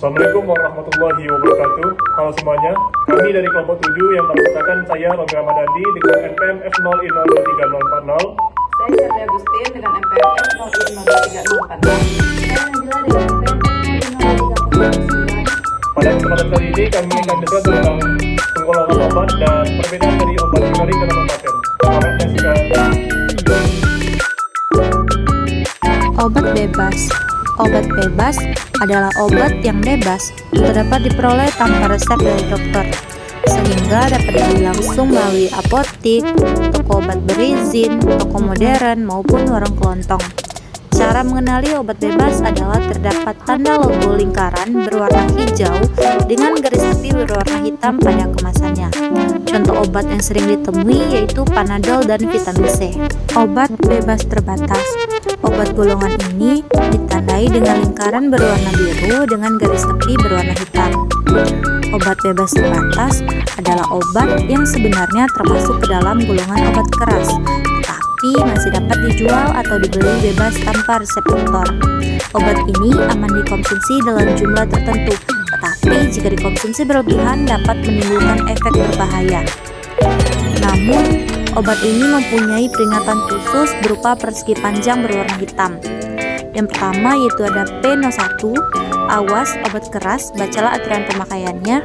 Assalamualaikum warahmatullahi wabarakatuh. Halo semuanya, kami dari kelompok 7 yang merupakan saya Robi Ramadhani dengan NPM F0I023040. Saya Charlie Agustin dengan NPM F0I023040. Saya Nabila dengan NPM F0I023039. Pada kesempatan kali ini kami akan discuss tentang penggolongan obat dan perbedaan dari obat generik dan obat-obatan. Selamat menyaksikan. Obat bebas. Obat bebas adalah obat yang bebas dapat diperoleh tanpa resep dari dokter, sehingga dapat dibeli langsung melalui apotik, toko obat berizin, toko modern, maupun warung kelontong. Cara mengenali obat bebas adalah terdapat tanda logo lingkaran berwarna hijau dengan garis tepi berwarna hitam pada kemasannya. Contoh obat yang sering ditemui yaitu Panadol dan vitamin C. Obat bebas terbatas. Obat golongan ini ditandai dengan lingkaran berwarna biru dengan garis tepi berwarna hitam. Obat bebas terbatas adalah obat yang sebenarnya termasuk ke dalam golongan obat keras, tetapi masih dapat dijual atau dibeli bebas tanpa resep dokter. Obat ini aman dikonsumsi dalam jumlah tertentu, tetapi jika dikonsumsi berlebihan dapat menimbulkan efek berbahaya. Namun, obat ini mempunyai peringatan khusus berupa persegi panjang berwarna hitam. Yang pertama yaitu ada P01, awas obat keras, bacalah aturan pemakaiannya.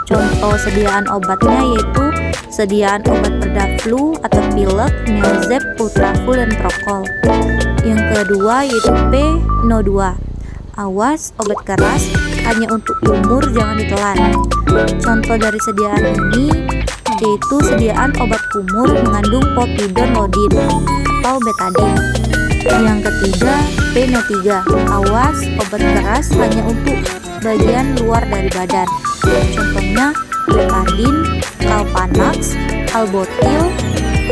Contoh sediaan obatnya yaitu sediaan obat perda flu atau pilek, Neozep, Ultraful, dan Prokol. Yang kedua yaitu P02, awas obat keras, hanya untuk umur, jangan ditelan. Contoh dari sediaan ini yaitu sediaan obat kumur mengandung povidone atau betadine. Yang ketiga P03, awas obat keras hanya untuk bagian luar dari badan. Contohnya betadine, Calpanax, Albotil,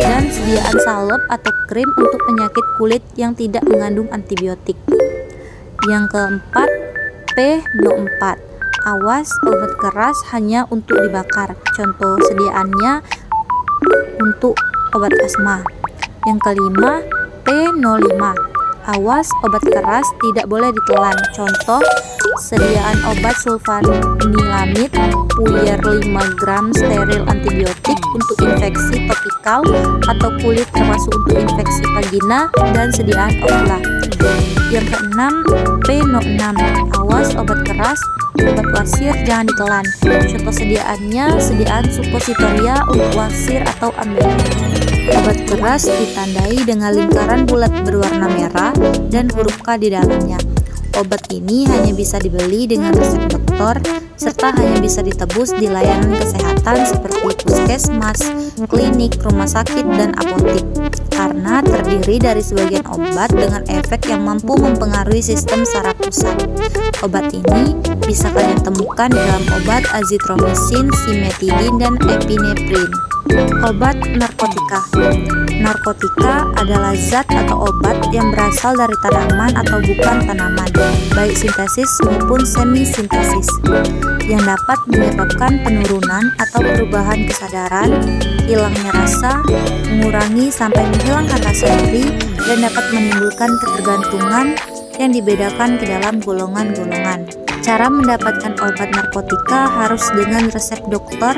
dan sediaan salep atau krim untuk penyakit kulit yang tidak mengandung antibiotik. Yang keempat P04, awas obat keras hanya untuk dibakar. Contoh sediaannya untuk obat asma. Yang kelima P05, awas obat keras tidak boleh ditelan. Contoh sediaan obat sulfanilamid puyer 5 gram steril antibiotik untuk infeksi topikal atau kulit termasuk untuk infeksi vagina, dan sediaan Opla. Yang keenam P06, awas obat keras, obat wasir jangan ditelan. Contoh sediaannya sediaan suppositoria untuk wasir atau ambeien. Obat keras ditandai dengan lingkaran bulat berwarna merah dan huruf K di dalamnya. Obat ini hanya bisa dibeli dengan resep dokter serta hanya bisa ditebus di layanan kesehatan seperti puskesmas, klinik, rumah sakit, dan apotik. Karena terdiri dari sebagian obat dengan efek yang mampu mempengaruhi sistem saraf pusat. Obat ini bisa kalian temukan dalam obat azitromisin, simetidin, dan epinephrine. Obat narkotika. Narkotika adalah zat atau obat yang berasal dari tanaman atau bukan tanaman, baik sintesis maupun semi-sintesis, yang dapat menyebabkan penurunan atau perubahan kesadaran, hilangnya rasa, mengurangi sampai menghilangkan rasa nyeri, dan dapat menimbulkan ketergantungan yang dibedakan ke dalam golongan-golongan. Cara mendapatkan obat narkotika harus dengan resep dokter,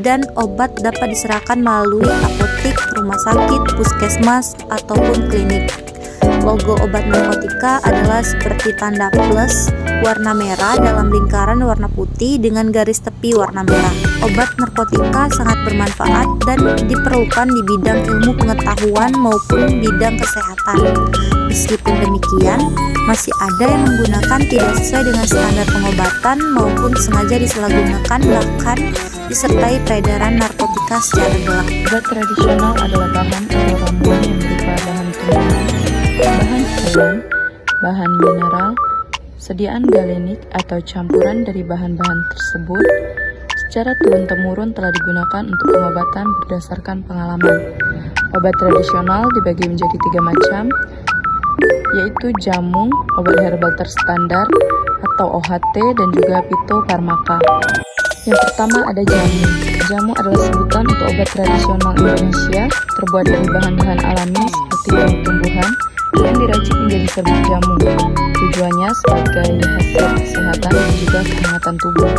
dan obat dapat diserahkan melalui apotik, rumah sakit, puskesmas, ataupun klinik. Logo obat narkotika adalah seperti tanda plus warna merah dalam lingkaran warna putih dengan garis tepi warna merah. Obat narkotika sangat bermanfaat dan diperlukan di bidang ilmu pengetahuan maupun bidang kesehatan. Meskipun demikian, masih ada yang menggunakan tidak sesuai dengan standar pengobatan maupun sengaja disalahgunakan, bahkan disertai peredaran narkotika secara gelap. Obat tradisional adalah bahan atau ramuan yang berupa bahan tumbuhan, bahan hewan, bahan mineral, sediaan galenik atau campuran dari bahan-bahan tersebut secara turun-temurun telah digunakan untuk pengobatan berdasarkan pengalaman. Obat tradisional dibagi menjadi 3 macam, yaitu jamu, obat herbal terstandar atau OHT, dan juga fitofarmaka. Yang pertama ada jamu. Jamu adalah sebutan untuk obat tradisional Indonesia, terbuat dari bahan-bahan alami seperti daun tumbuhan yang diracik menjadi serbuk jamu. Tujuannya sebagai hasil kesehatan kesehatan dan juga kehangatan tubuh.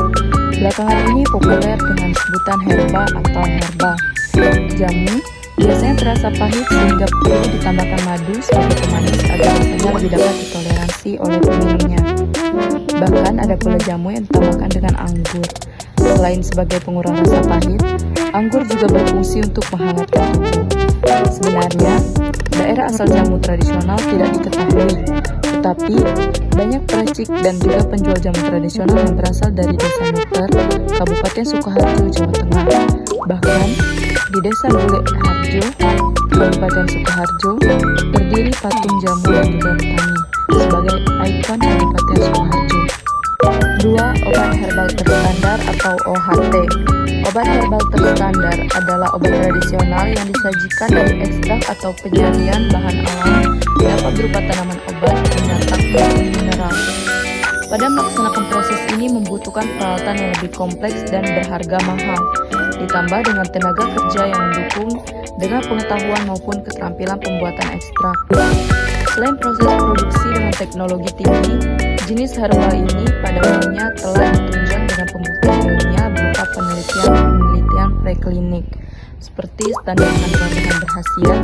Belakangan ini populer dengan sebutan herba atau herba. Jamu biasanya terasa pahit sehingga perlu ditambahkan madu sebagai pemanis agar rasanya lebih dapat ditoleransi oleh peminumnya. Bahkan ada pula jamu yang ditambahkan dengan anggur. Selain sebagai pengurang rasa pahit, anggur juga berfungsi untuk menghangatkan tubuh. Sebenarnya, daerah asal jamu tradisional tidak diketahui, tetapi banyak peracik dan juga penjual jamu tradisional yang berasal dari Desa Nuter, Kabupaten Sukoharjo, Jawa Tengah. Bahkan, di Desa Bule Harjo, Kabupaten Sukoharjo, berdiri patung jamu dan juga petani sebagai ikon Kabupaten Sukoharjo. 2. Obat herbal terstandar atau OHT. Obat herbal terstandar adalah obat tradisional yang disajikan dari ekstrak atau penyajian bahan alam, dapat berupa tanaman obat, binatang, maupun mineral. Pada melaksanakan proses ini membutuhkan peralatan yang lebih kompleks dan berharga mahal, ditambah dengan tenaga kerja yang mendukung dengan pengetahuan maupun keterampilan pembuatan ekstrak. Selain proses produksi dengan teknologi tinggi, jenis herbal ini pada umumnya telah ditunjang dengan pembuktian ilmiah berupa penelitian preklinik seperti standar kandungan bahan berkhasiat,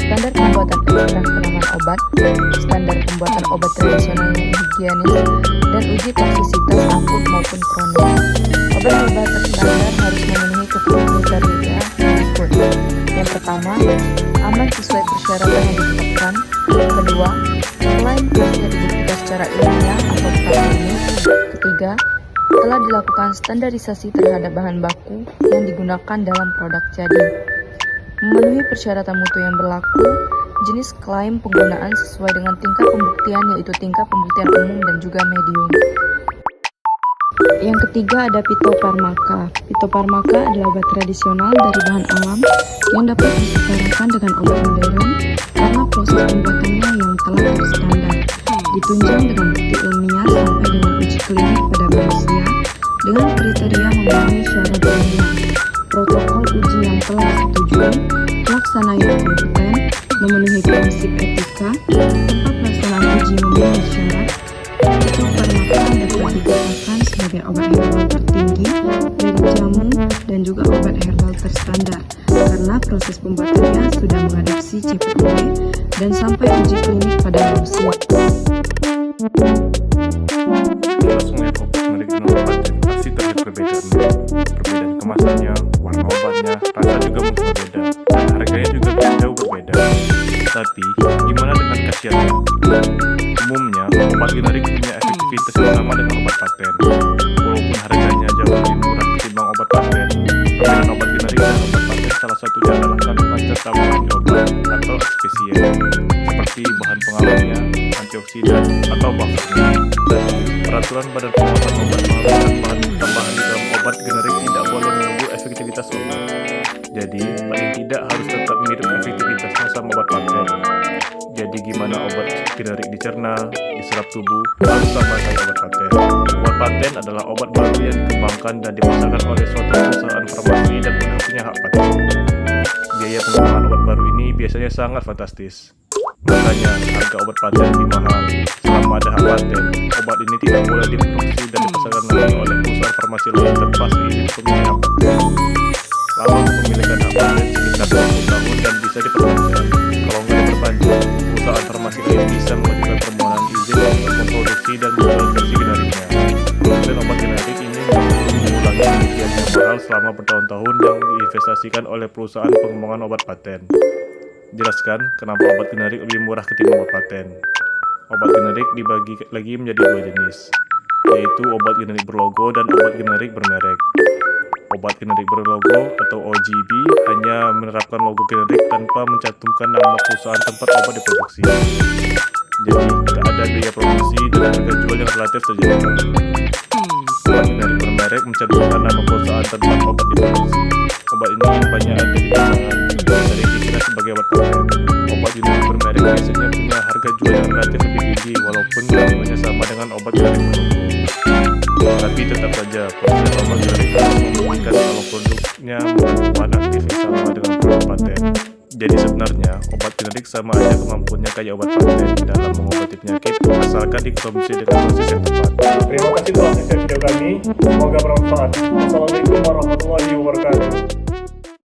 standar pembuatan ekstrak tanaman obat, standar pembuatan obat tradisional yang higienis, dan uji toksisitas akut maupun kronis. Obat herbal terstandar harus memenuhi kriteria berikut. Yang pertama, aman sesuai persyaratan yang ditetapkan. Kedua, selain hasilnya dibuktikan secara ilmiah atau klinis. Ketiga, telah dilakukan standarisasi terhadap bahan baku yang digunakan dalam produk jadi. Memenuhi persyaratan mutu yang berlaku, jenis klaim penggunaan sesuai dengan tingkat pembuktian, yaitu tingkat pembuktian umum dan juga medium. Yang ketiga ada fitofarmaka. Fitofarmaka adalah obat tradisional dari bahan alam yang dapat disetarakan dengan obat modern karena proses pembuatannya yang telah terstandar, ditunjang dengan bukti ilmiah sampai dengan uji klinik pada manusia dengan kriteria memenuhi syarat ilmiah, protokol uji yang telah disetujui, pelaksana yang kompeten, memenuhi prinsip etika, tempat pelaksanaan uji memenuhi syarat. Fitofarmaka dapat dikatakan sebagai obat herbal tertinggi dari jamu dan juga obat herbal terstandar karena proses pembuatannya sudah mengadopsi CPOB dan sampai uji klinik pada manusia. Langsungnya fokus menerima obat pasti terlihat perbedaan kemasannya, warna obatnya, rasa juga mungkin berbeda, dan harganya juga jauh berbeda. Tapi gimana dengan khasiatnya? Umumnya obat generik punya efektivitas yang sama dengan obat paten, walaupun harganya jauh lebih murah ketimbang obat paten. Perbedaan obat generik dan obat paten salah satunya adalah kandungan zat tambahan di obat atau spesien, seperti bahan pengawetnya, antioksidan, atau buffernya. Dan peraturan Badan Pengawasan Obat mengatakan bahan tambahan di dalam obat generik tidak boleh mengganggu efektivitas obat. Jadi, paling tidak harus tetap mirip efektivitasnya sama obat paten. Jadi gimana obat generik dicerna, diserap tubuh, harus sama kayak obat paten. Obat paten adalah obat baru yang dikembangkan dan dipasarkan oleh suatu perusahaan farmasi dan sudah punya hak paten. Biaya pengembangan obat baru ini biasanya sangat fantastis. Makanya harga obat paten lebih mahal. Selama ada hak paten, obat ini tidak boleh diproduksi dan dipasarkan lagi oleh perusahaan farmasi lain tanpa izin pemilik hak paten. Lama kepemilikan hak paten sekitar 20 tahun dan bisa diperpanjang. Kalau nggak diperpanjang, perusahaan farmasi lain bisa mengajukan permohonan izin untuk memproduksi dan menjual versi generiknya. Dan obat generik ini mengulangi penelitian yang mahal selama bertahun-tahun yang diinvestasikan oleh perusahaan pengembangan obat paten. Jelaskan kenapa obat generik lebih murah ketimbang obat paten. Obat generik dibagi lagi menjadi dua jenis, yaitu obat generik berlogo dan obat generik bermerek. Obat generik berlogo atau OGB hanya menerapkan logo generik tanpa mencantumkan nama perusahaan tempat obat diproduksi. Jadi, tidak ada biaya produksi dan harga jual yang relatif terjangkau. Obat generik bermerek mencantumkan nama perusahaan tempat obat diproduksi. Obat ini yang banyak ada di pasaran, jadi dikira sebagai obat paten. Obat generik bermerek biasanya punya harga jual yang relatif lebih tinggi walaupun kandungannya sama dengan obat generik berlogo. Tapi tetap saja proses obat generik harus membuktikan kalau produknya mengandung bahan aktif yang sama dengan produk paten. Jadi sebenarnya obat generik sama aja kemampuannya kayak obat paten dalam mengobati penyakit asalkan dikonsumsi dengan dosis yang tepat. Terima kasih kami. Semoga bermanfaat. Wassalamualaikum warahmatullahi wabarakatuh.